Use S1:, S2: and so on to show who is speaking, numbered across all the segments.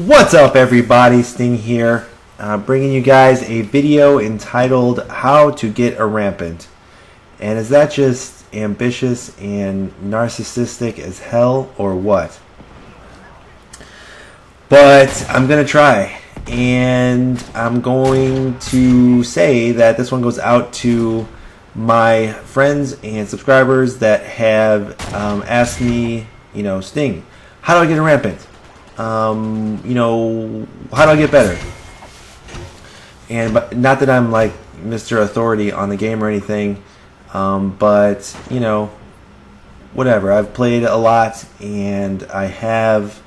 S1: What's up, everybody? Sting here, bringing you guys a video entitled How to Get a Rampant. And is that just ambitious and narcissistic as hell, or what? But I'm going to try, and I'm going to say that this one goes out to my friends and subscribers that have asked me, Sting, how do I get a Rampant? How do I get better? And not that I'm like Mr. Authority on the game or anything, but whatever. I've played a lot, and I have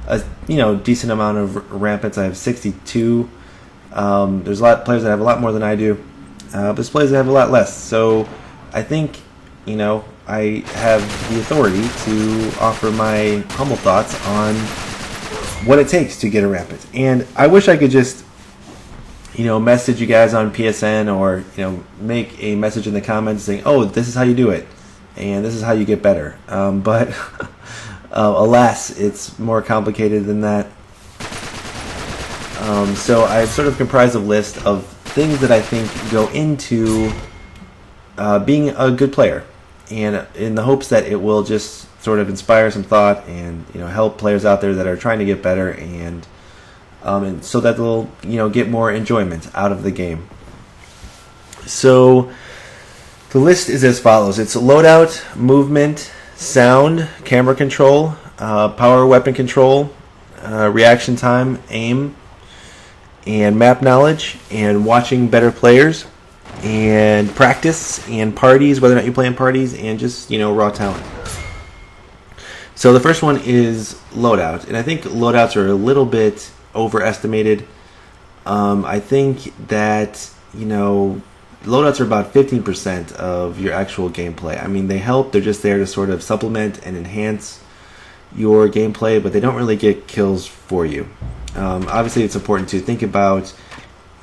S1: a decent amount of Rampants. I have 62. There's a lot of players that have a lot more than I do, but there's players that have a lot less. So I think I have the authority to offer my humble thoughts on what it takes to get a Rampant. And I wish I could just message you guys on PSN, or make a message in the comments saying, oh, this is how you do it and this is how you get better, but alas, it's more complicated than that. So I've sort of comprised a list of things that I think go into being a good player, and in the hopes that it will just sort of inspire some thought and help players out there that are trying to get better, and so that they'll get more enjoyment out of the game. So the list is as follows: it's loadout, movement, sound, camera control, power weapon control, reaction time, aim, and map knowledge, and watching better players, and practice, and parties, whether or not you play in parties, and just raw talent. So the first one is loadout, and I think loadouts are a little bit overestimated. I think that loadouts are about 15% of your actual gameplay. I mean, they help. They're just there to sort of supplement and enhance your gameplay, but they don't really get kills for you. Obviously, it's important to think about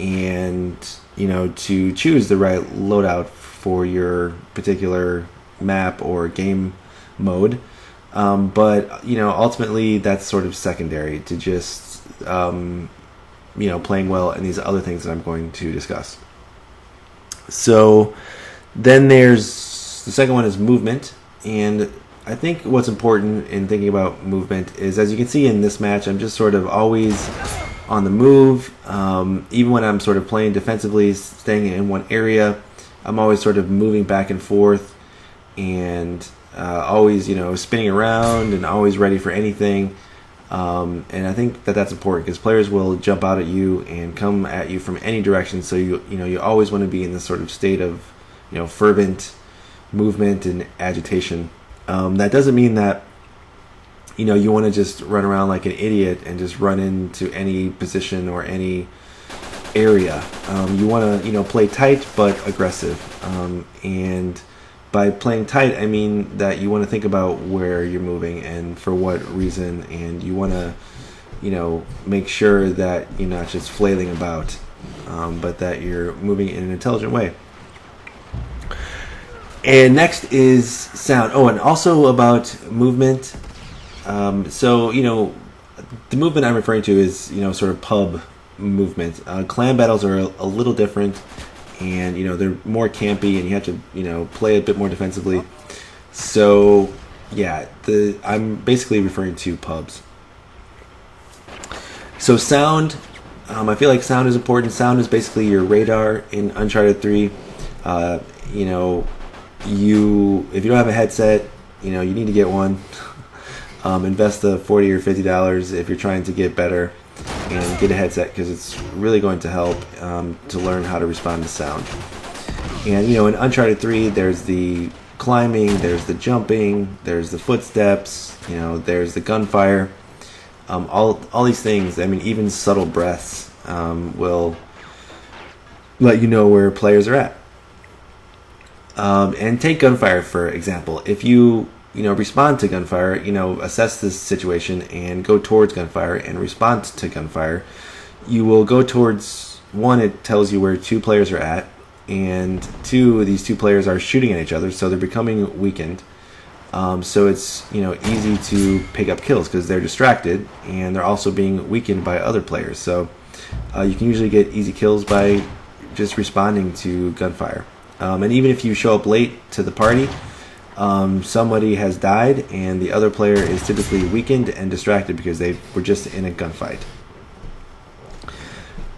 S1: and to choose the right loadout for your particular map or game mode. But ultimately that's sort of secondary to just playing well and these other things that I'm going to discuss. So then there's the second one is movement, and I think what's important in thinking about movement is, as you can see in this match, I'm just sort of always on the move. Even when I'm sort of playing defensively, staying in one area, I'm always sort of moving back and forth, and always spinning around, and always ready for anything. And I think that that's important, because players will jump out at you and come at you from any direction. So you always want to be in this sort of state of fervent movement and agitation. That doesn't mean that you want to just run around like an idiot and just run into any position or any area. You want to play tight but aggressive, and by playing tight, I mean that you want to think about where you're moving and for what reason, and you want to, make sure that you're not just flailing about, but that you're moving in an intelligent way. And next is sound. Oh, and also about movement. So, the movement I'm referring to is, sort of pub movement. Clan battles are a little different, and they're more campy, and you have to play a bit more defensively. So yeah, I'm basically referring to pubs. So sound, I feel like sound is important. Sound is basically your radar in Uncharted 3. If you don't have a headset, you need to get one. Invest the $40 or $50 if you're trying to get better, and get a headset, because it's really going to help to learn how to respond to sound. And in Uncharted 3, there's the climbing, there's the jumping, there's the footsteps, there's the gunfire. All these things. I mean, even subtle breaths will let you know where players are at. And take gunfire for example. If you respond to gunfire, assess this situation and go towards gunfire and respond to gunfire, you will go towards, one, it tells you where two players are at, and two, these two players are shooting at each other, so they're becoming weakened. So it's easy to pick up kills because they're distracted and they're also being weakened by other players. So you can usually get easy kills by just responding to gunfire. And even if you show up late to the party, somebody has died and the other player is typically weakened and distracted because they were just in a gunfight.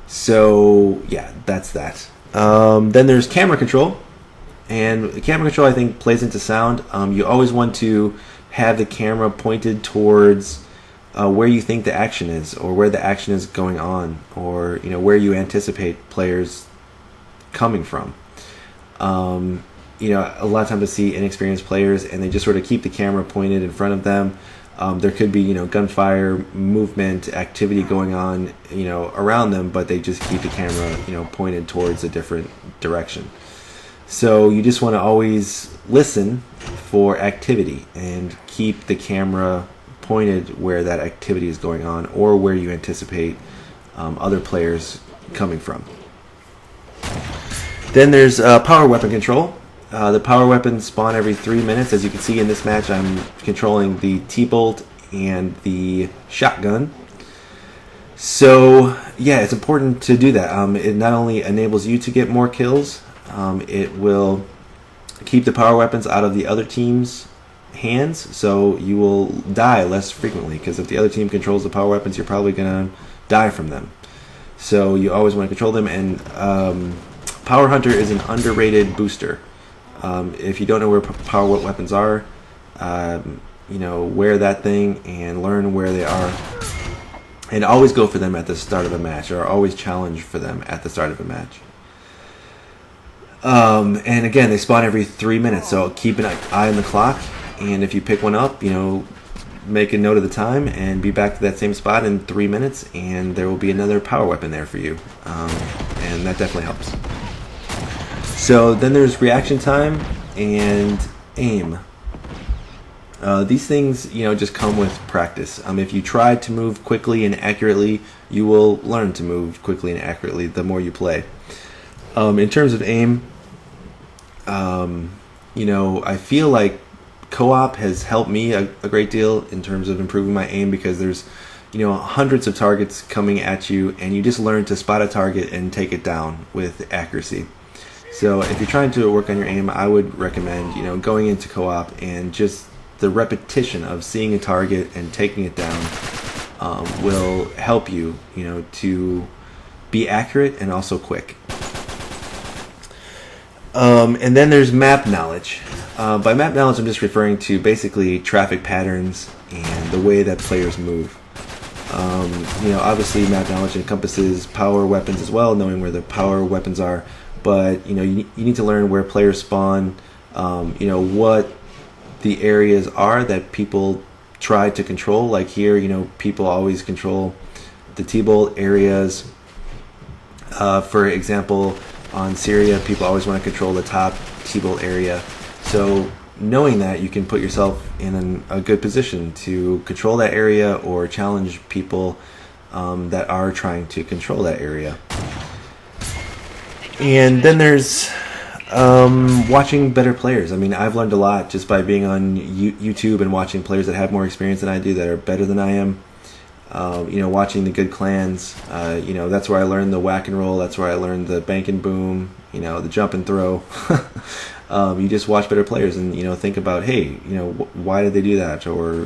S1: So yeah, that's that. Then there's camera control. And the camera control, I think, plays into sound. You always want to have the camera pointed towards where you think the action is, or where the action is going on, or where you anticipate players coming from. A lot of times I see inexperienced players, and they just sort of keep the camera pointed in front of them. There could be gunfire, movement, activity going on around them, but they just keep the camera pointed towards a different direction. So you just want to always listen for activity and keep the camera pointed where that activity is going on, or where you anticipate other players coming from. Then there's power weapon control. The power weapons spawn every 3 minutes. As you can see in this match, I'm controlling the T-bolt and the shotgun. So yeah, it's important to do that. It not only enables you to get more kills, it will keep the power weapons out of the other team's hands, so you will die less frequently, because if the other team controls the power weapons, you're probably going to die from them. So you always want to control them. And Power Hunter is an underrated booster. If you don't know where power weapons are, wear that thing and learn where they are, and always go for them at the start of a match, or always challenge for them at the start of a match. And again, they spawn every 3 minutes, so keep an eye on the clock, and if you pick one up, make a note of the time and be back to that same spot in 3 minutes, and there will be another power weapon there for you, and that definitely helps. So then there's reaction time and aim. These things, just come with practice. If you try to move quickly and accurately, you will learn to move quickly and accurately the more you play. In terms of aim, I feel like co-op has helped me a great deal in terms of improving my aim, because there's, hundreds of targets coming at you, and you just learn to spot a target and take it down with accuracy. So if you're trying to work on your aim, I would recommend, going into co-op, and just the repetition of seeing a target and taking it down will help you, to be accurate and also quick. And then there's map knowledge. By map knowledge, I'm just referring to basically traffic patterns and the way that players move. Obviously map knowledge encompasses power weapons as well, knowing where the power weapons are. But you need to learn where players spawn. What the areas are that people try to control. Like here, people always control the T-bolt areas. For example, on Syria, people always want to control the top T-bolt area. So knowing that, you can put yourself in a good position to control that area, or challenge people that are trying to control that area. And then there's watching better players. I've learned a lot just by being on YouTube and watching players that have more experience than I do, that are better than I am. Watching the good clans, that's where I learned the whack and roll. That's where I learned the bank and boom, the jump and throw. You just watch better players and, think about, hey, why did they do that? Or,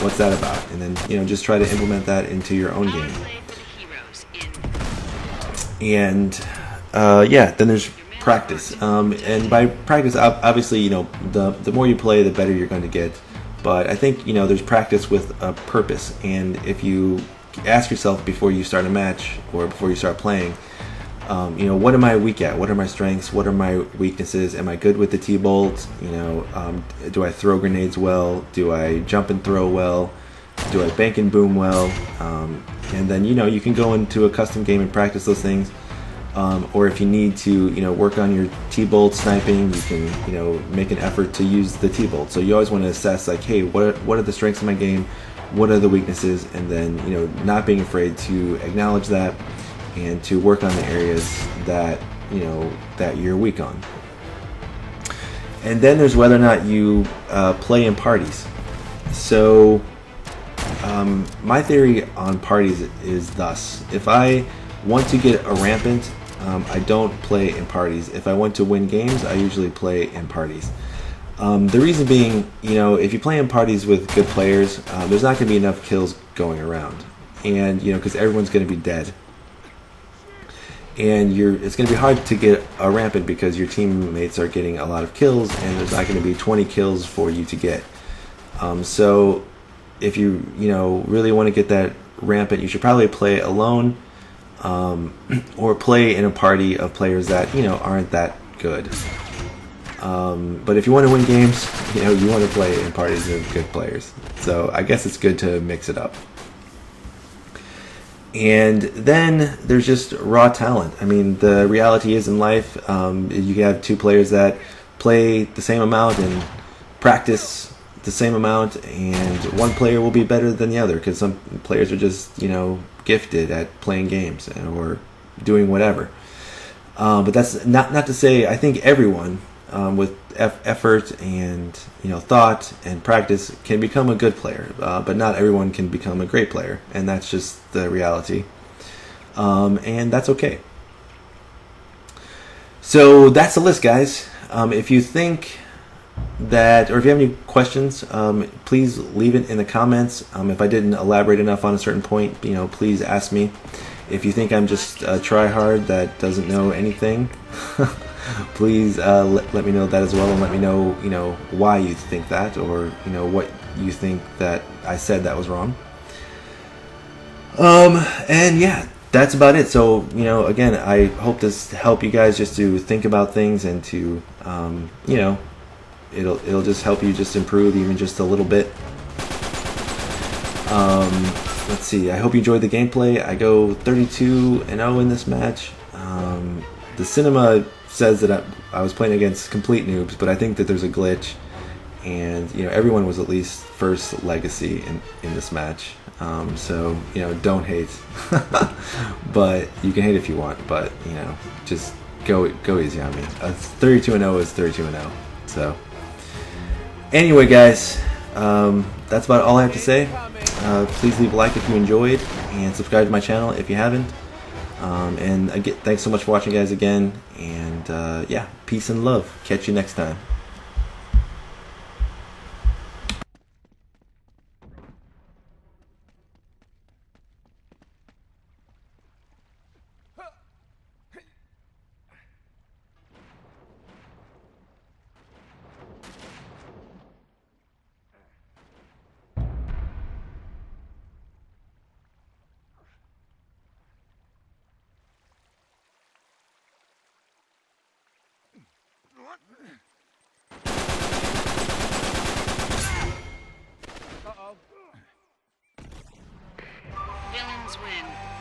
S1: what's that about? And then, just try to implement that into your own game. And, then there's practice. And by practice, obviously, the more you play, the better you're going to get. But I think, there's practice with a purpose. And if you ask yourself before you start a match, or before you start playing, what am I weak at? What are my strengths? What are my weaknesses? Am I good with the T-bolt? Do I throw grenades well? Do I jump and throw well? Do I bank and boom well? And then, you can go into a custom game and practice those things. Or if you need to, work on your T-bolt sniping, you can, make an effort to use the T-bolt. So you always want to assess, like, hey, what are the strengths of my game? What are the weaknesses? And then, not being afraid to acknowledge that and to work on the areas that, that you're weak on. And then there's whether or not you play in parties. So my theory on parties is thus: if I want to get a Rampant, I don't play in parties. If I want to win games, I usually play in parties. The reason being, you know, if you play in parties with good players, there's not going to be enough kills going around, and you know, because everyone's going to be dead, and it's going to be hard to get a Rampant because your teammates are getting a lot of kills, and there's not going to be 20 kills for you to get. So if you really want to get that Rampant, you should probably play alone, or play in a party of players that aren't that good. But if you want to win games, you want to play in parties of good players. So I guess it's good to mix it up. And then there's just raw talent. I mean, the reality is in life, you have two players that play the same amount and practice the same amount, and one player will be better than the other because some players are just gifted at playing games or doing whatever. But that's not to say I think everyone with effort and thought and practice can become a good player, but not everyone can become a great player, and that's just the reality, and that's okay. So that's the list, guys. If you think that, or if you have any questions, please leave it in the comments. If I didn't elaborate enough on a certain point, please ask me. If you think I'm just a tryhard that doesn't know anything, please let me know that as well, and let me know why you think that, or what you think that I said that was wrong. And yeah, that's about it. So again, I hope this help you guys just to think about things, and to it'll just help you just improve even just a little bit. Let's see, I hope you enjoyed the gameplay. I go 32-0 in this match. The cinema says that I was playing against complete noobs, but I think that there's a glitch, and everyone was at least first legacy in this match. So don't hate, but you can hate if you want, but just go easy on me. 32-0 is 32-0. So anyway, guys, that's about all I have to say. Please leave a like if you enjoyed, and subscribe to my channel if you haven't. And again, thanks so much for watching, guys, again, and yeah, peace and love. Catch you next time.
S2: Uh-oh. Villains win.